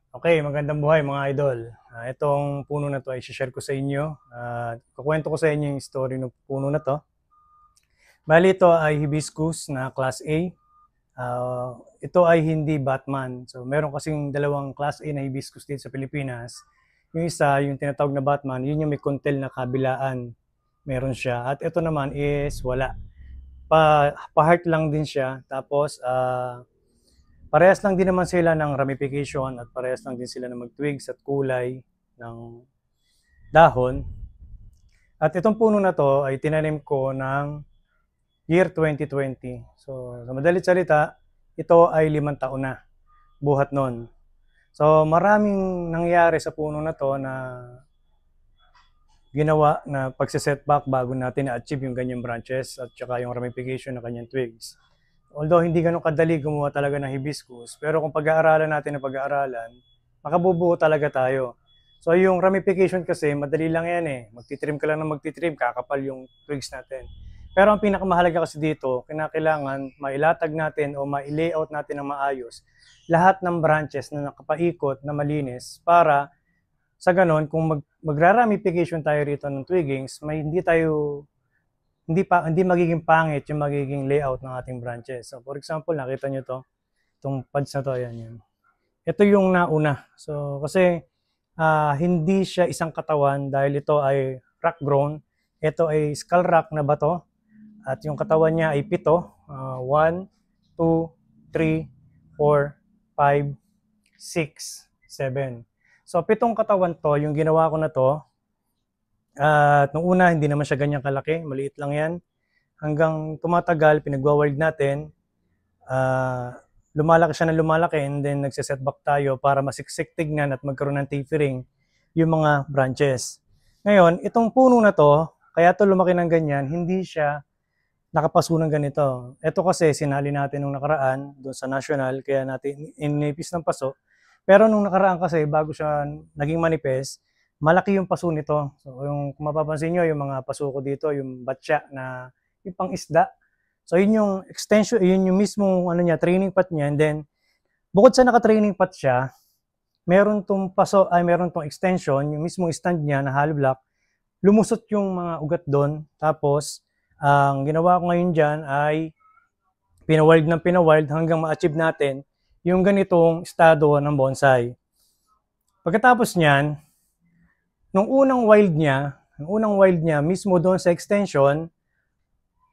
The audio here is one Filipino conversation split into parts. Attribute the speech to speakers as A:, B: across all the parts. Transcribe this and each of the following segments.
A: Okay, magandang buhay mga idol. Itong puno na to ay share ko sa inyo. Kukwento ko sa inyo yung story ng puno na to. Bali ito ay hibiscus na class A. Ito ay hindi Batman. So meron kasing dalawang class A na hibiscus dito sa Pilipinas. Yung isa, yung tinatawag na Batman, yun yung may kuntel na kabilaan. Meron siya. At ito naman is wala. Pa-heart lang din siya. Tapos parehas lang din naman sila ng ramification at parehas lang din sila ng mag-twigs at kulay ng dahon. At itong puno na to ay tinanim ko ng year 2020. So, sa madalit salita, ito ay 5 taon na buhat nun. So, maraming nangyari sa puno na to na ginawa na pagsisetback bago natin na-achieve yung ganyang branches at saka yung ramification ng kanyang twigs. Although hindi ganun kadali gumawa talaga ng hibiscus, pero kung pag-aaralan natin ng pag-aaralan, makabubuo talaga tayo. So yung ramification kasi, madali lang yan eh. Magtitrim ka lang ng magtitrim, kakapal yung twigs natin. Pero ang pinakamahalaga kasi dito, kinakailangan mailatag natin o ma-layout natin ng maayos lahat ng branches na nakapaikot na malinis para sa ganon, kung magra-ramification tayo rito ng twiggings, may hindi magiging pangit yung magiging layout ng ating branches. So for example, nakita nyo to, itong pads na to, ayan yan. Ito yung nauna. So kasi hindi siya isang katawan dahil ito ay rock grown. Ito ay skull rock na bato at yung katawan niya ay 7. 1, 2, 3, 4, 5, 6, 7. So 7 katawan to, yung ginawa ko na to. At nung una, hindi naman siya ganyan kalaki. Maliit lang yan. Hanggang tumatagal, pinagwawild natin. Lumalaki siya na lumalaki and then nagsisetback tayo para masiksik tignan at magkaroon ng tapering yung mga branches. Ngayon, itong puno na to, kaya to lumaki ng ganyan, hindi siya nakapaso ng ganito. Ito kasi sinali natin nung nakaraan doon sa national, kaya natin inipis ng paso. Pero nung nakaraan kasi, bago siya naging manifest, malaki yung paso nito. So yung kung mapapansin nyo, yung mga paso ko dito, yung batya na yung pang isda. So yun yung extension, yun yung mismong ano niya, training pot niya. And then, bukod sa naka-training pot siya, meron tong paso, ay meron tong extension, yung mismong stand niya na hollow block, lumusot yung mga ugat doon. Tapos, ang ginawa ko ngayon dyan ay pinawild hanggang ma-achieve natin yung ganitong estado ng bonsai. Pagkatapos niyan, nung unang wild niya mismo doon sa extension,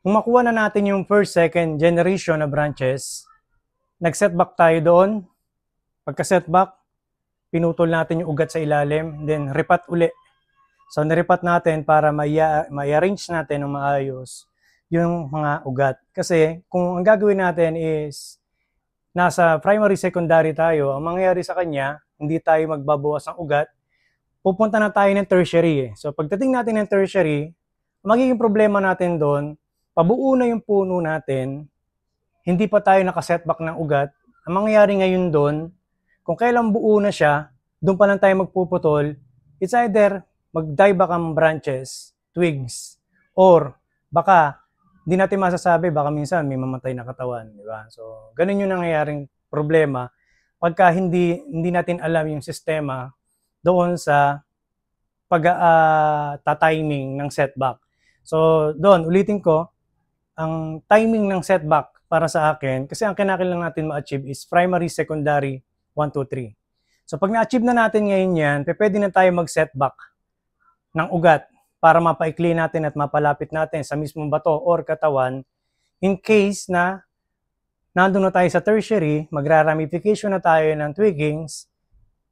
A: kung makuha na natin yung first, second generation na branches, nag-setback tayo doon. Pagka-setback, pinutol natin yung ugat sa ilalim, then ripat uli. So, naripat natin para ma-arrange natin ng maayos yung mga ugat. Kasi, kung ang gagawin natin is nasa primary, secondary tayo, ang mangyayari sa kanya, hindi tayo magbabawas ng ugat, pupunta na tayo ng tertiary. So, pagdating natin ng tertiary, magiging problema natin doon, pabuo na yung puno natin, hindi pa tayo nakasetback ng ugat. Ang mangyayari ngayon doon, kung kailan buo na siya, doon pa lang tayo magpuputol, it's either mag-dieback ang branches, twigs, or baka hindi natin masasabi, baka minsan may mamatay na katawan, di ba? So, ganun yung nangyayaring problema pagka hindi natin alam yung sistema doon sa pag-timing ng setback. So, doon, ulitin ko, ang timing ng setback para sa akin, kasi ang kinakailangan natin ma-achieve is primary, secondary, 1, 2, 3. So, pag na-achieve na natin ngayon yan, pwede na tayo mag-setback ng ugat para mapaikli natin at mapalapit natin sa mismong bato or katawan in case na nandun na tayo sa tertiary, magra-ramification na tayo ng twiggings,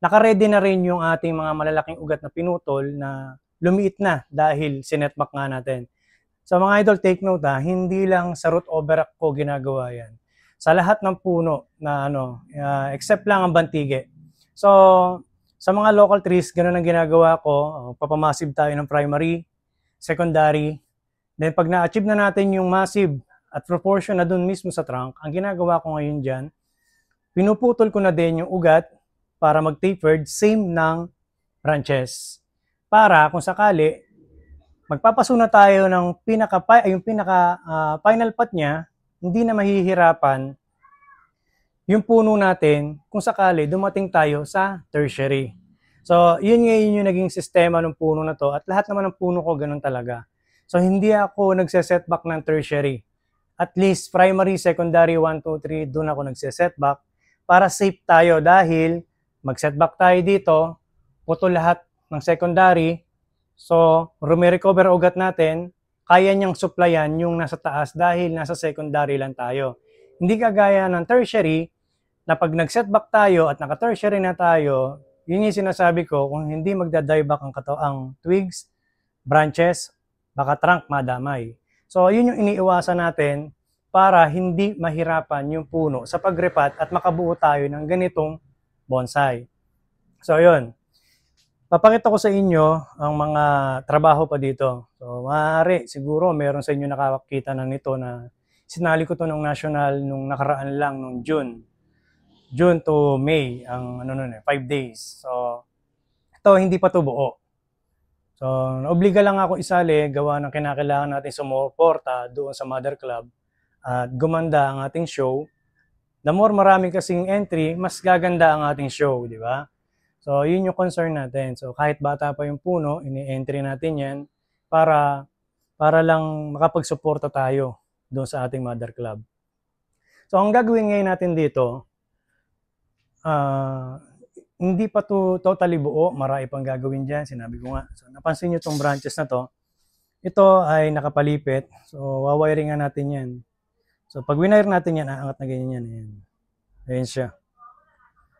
A: naka-ready na rin yung ating mga malalaking ugat na pinutol na lumiit na dahil sinetback nga natin. So mga idol, take note hindi lang sa root overrock ko ginagawa yan. Sa lahat ng puno na except lang ang bantige. So, sa mga local trees, ganun ang ginagawa ko. Papamassive tayo ng primary, secondary. Then pag na-achieve na natin yung massive at proportion na dun mismo sa trunk, ang ginagawa ko ngayon dyan, pinuputol ko na din yung ugat para mag-tapered, same ng branches. Para kung sakali, magpapaso na tayo ng yung pinaka final pot niya, hindi na mahihirapan yung puno natin kung sakali dumating tayo sa tertiary. So, yun ngayon yung naging sistema ng puno na to at lahat naman ng puno ko ganun talaga. So, hindi ako nagse-setback ng tertiary. At least primary, secondary, 1, 2, 3, doon ako nagse-setback para safe tayo dahil mag-setback tayo dito, putol lahat ng secondary, so recover ugat natin, kaya niyang supplyan yung nasa taas dahil nasa secondary lang tayo. Hindi kagaya ng tertiary na pag nag-setback tayo at naka-tertiary na tayo, yun yung sinasabi ko, kung hindi magda-dieback ang twigs, branches, baka trunk madamay. So, yun yung iniiwasan natin para hindi mahirapan yung puno sa pagrepat at makabuo tayo ng ganitong bonsai. So, yun. Papakita ko sa inyo ang mga trabaho pa dito. So, maaari, siguro meron sa inyo nakakita na nito na sinali ko to ng national nung nakaraan lang, nung June. June to May, ang 5 days. So, ito hindi pa to buo. So, naobliga lang ako isali, gawa ng kinakailangan natin sumuporta doon sa Mother Club at gumanda ang ating show. The more marami kasing entry, mas gaganda ang ating show, di ba? So, yun yung concern natin. So, kahit bata pa yung puno, ini-entry natin yan para lang makapagsuporta tayo doon sa ating Mother Club. So, ang gagawin ngayon natin dito, hindi pa to totally buo, marami pang gagawin dyan, sinabi ko nga. So, napansin nyo itong branches na to, ito ay nakapalipit, so wawiringan natin yan. So, pag winire natin yan, aangat na ganyan yan. Ayan, ayan siya.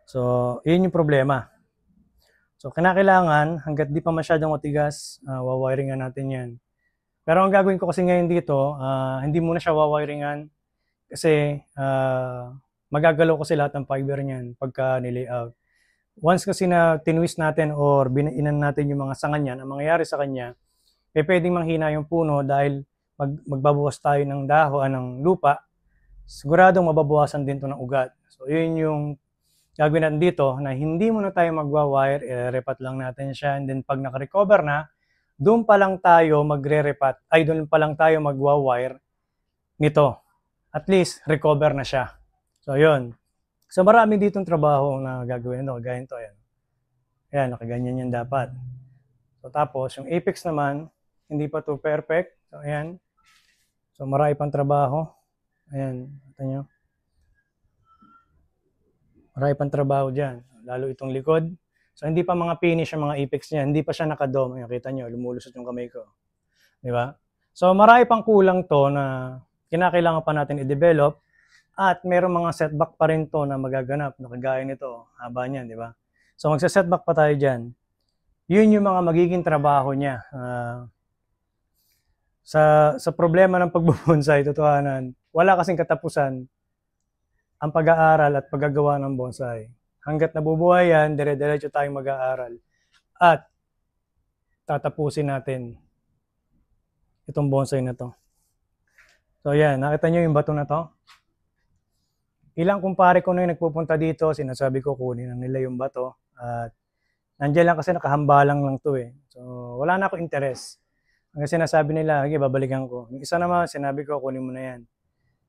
A: So, yun yung problema. So, kinakailangan, hanggat di pa masyadong matigas, wawiringan natin yan. Pero ang gagawin ko kasi ngayon dito, hindi muna siya wawiringan kasi magagalaw kasi lahat ng fiber niyan pagka nilayout. Once kasi na tinwist natin or binainan natin yung mga sanga niyan, ang mangyayari sa kanya, pwedeng manghina yung puno dahil magbabawas tayo ng dahon, ng lupa, siguradong mababawasan din to ng ugat. So, yun yung gagawin natin dito na hindi muna tayo magwa-wire, i-repat lang natin siya, and then pag naka-recover na, doon pa lang tayo magre-repat, doon pa lang tayo magwa-wire nito. At least, recover na siya. So, yun. So, marami ditong trabaho na gagawin. Gaya nito, ayan. Ayan, nakaganyan yan dapat. So, tapos, yung apex naman, hindi pa to perfect. So, ayan. So, marami pang trabaho. Ayan, ito nyo. Marami pang trabaho dyan. Lalo itong likod. So, hindi pa mga finish ang mga apex niya. Hindi pa siya nakadome. Ayan, kita nyo, lumulusot yung kamay ko. Di ba? So, marami pang kulang to na kinakailangan pa natin i-develop. At mayroong mga setback pa rin to na magaganap. Nakagaya nito, haba niyan, di ba? So, magsa-setback pa tayo dyan. Yun yung mga magiging trabaho niya. Sa problema ng pagbubonsai, totohanan, wala kasing katapusan ang pag-aaral at paggagawa ng bonsai. Hanggat nabubuhay yan, dire-diretso tayong mag-aaral. At tatapusin natin itong bonsai na to. So yan, nakita nyo yung bato na to? Ilang kumpare ko na yung nagpupunta dito, sinasabi ko kunin na nila yung bato. At nandiyan lang kasi nakahambalang lang to eh. So wala na ako interest. Ang sinasabi nila, okay, babalikan ko. Yung isa naman, sinabi ko, kunin mo na yan.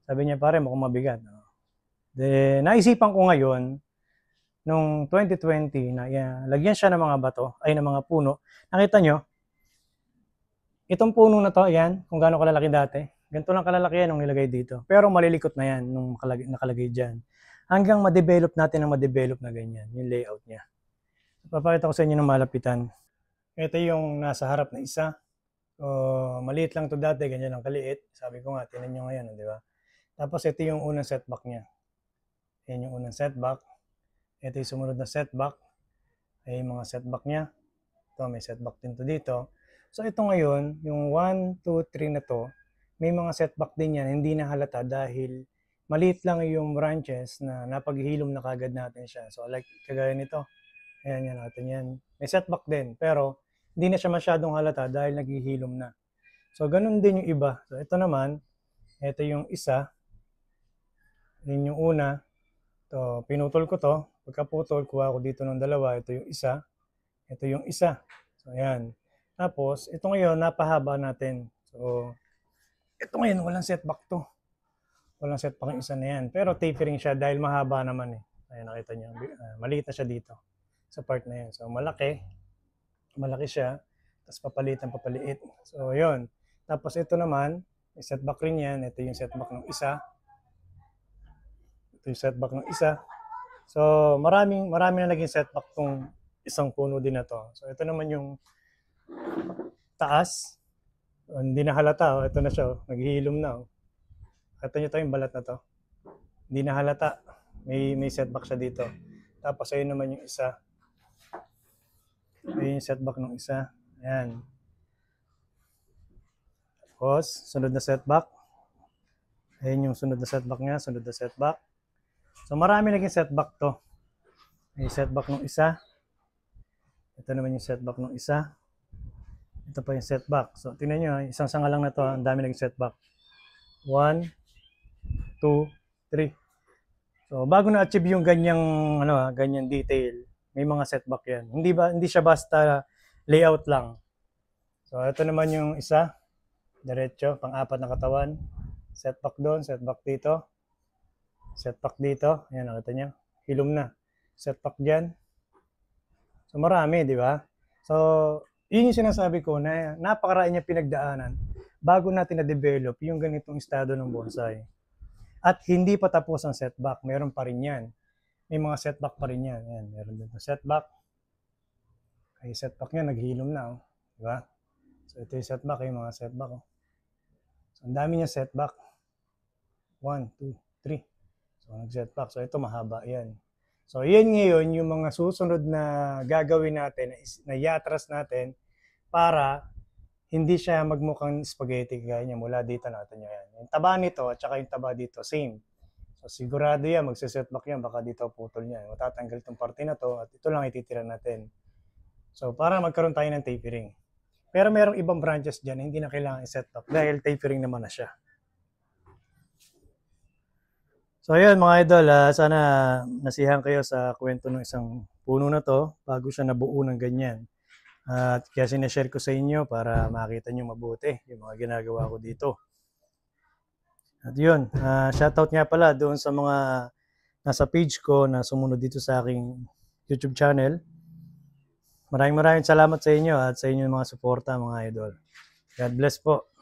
A: Sabi niya, pare, mukhang mabigat. De, naisipan ko ngayon, nung 2020, na lagyan siya ng mga bato, ng mga puno. Nakita nyo, itong puno na to, yan, kung gaano kalalaki dati. Ganito lang kalalaki yan nung nilagay dito. Pero malilikot na yan nung nakalagay dyan. Hanggang ma-develop natin ang ma-develop na ganyan, yung layout niya. Papakita ko sa inyo ng malapitan. Ito yung nasa harap na isa. Maliit lang to dati, ganyan lang kaliit. Sabi ko nga, tinan nyo ngayon, di ba? Tapos ito yung unang setback niya. Yan yung unang setback. Ito yung sumunod na setback. Ay yung mga setback niya. Ito, may setback din to dito. So ito ngayon, yung 1, 2, 3 na to, may mga setback din yan, hindi na halata dahil maliit lang yung branches na napaghilom na kagad natin siya. So like kagaya nito, ayan yan natin yan. May setback din, pero hindi na siya masyadong halata dahil naghihilom na. So ganun din yung iba. So ito naman, ito yung isa. Yun yung una. So pinutol ko to. Pagkaputol, kuha ko dito ng dalawa. Ito yung isa. Ito yung isa. So ayan. Tapos, ito ngayon, napahaba natin. So, ito ngayon, walang setback to. Walang setback yung isa na yan. Pero tapering siya dahil mahaba naman eh. Ayan, nakita niyo. Maliit na siya dito sa part na yan. So malaki. Malaki siya. Tapos papaliit. So yun. Tapos ito naman, may setback rin yan. Ito yung setback ng isa. Ito yung setback ng isa. So maraming na naging setback tong isang puno din na to. So ito naman yung taas. Hindi na halata. Ito na siya. Naghihilom na. Ito nyo to yung balat na to. Hindi na halata. May setback siya dito. Tapos ayun naman yung isa. Ayun yung setback ng isa. Ayan. Tapos, sunod na setback. Ayun yung sunod na setback niya. Sunod na setback. So marami naging setback to. May setback ng isa. Ito naman yung setback ng isa. Ito pa yung setback. So tingnan nyo, isang sanga lang na to. Ang dami naging setback. 1, 2, 3. So bago na-achieve yung ganyang ganyan detail, may mga setback 'yan. Hindi siya basta layout lang. So ito naman yung isa, diretso, pang-apat na katawan. Setback doon, setback dito. Setback dito, ayan nakita niyo. Hilom na. Setback diyan. So marami, di ba? So yun yung sinasabi ko na napakarami niya pinagdaanan bago natin na-develop yung ganitong estado ng bonsai. At hindi pa tapos ang setback. Meron pa rin yan. May mga setback pa rin yan. Ayan, meron dito setback. Ay, setback niya, naghilom na. Oh. Diba? So, ito yung setback. Yung mga setback. Oh. So, ang dami niya setback. 1, 2, 3. So, nag-setback. So, ito mahaba yan. So, yan ngayon yung mga susunod na gagawin natin, na iatras natin para hindi siya magmukhang spaghetti kaya niya mula dito natin yan. Yung taba nito at saka yung taba dito, same. So sigurado yan, magsisetback yan, baka dito putol niya. Matatanggal itong parte na to at ito lang ititira natin. So para magkaroon tayo ng tapering. Pero merong ibang branches dyan, hindi na kailangan i-setback dahil tapering naman na siya. So ayun mga idol, sana nasiyahan kayo sa kwento ng isang puno na to bago siya nabuo ng ganyan. At kaya sinashare ko sa inyo para makita nyo mabuti yung mga ginagawa ko dito. At yun, shoutout nga pala doon sa mga nasa page ko na sumunod dito sa aking YouTube channel. Maraming salamat sa inyo at sa inyong mga suporta mga idol. God bless po.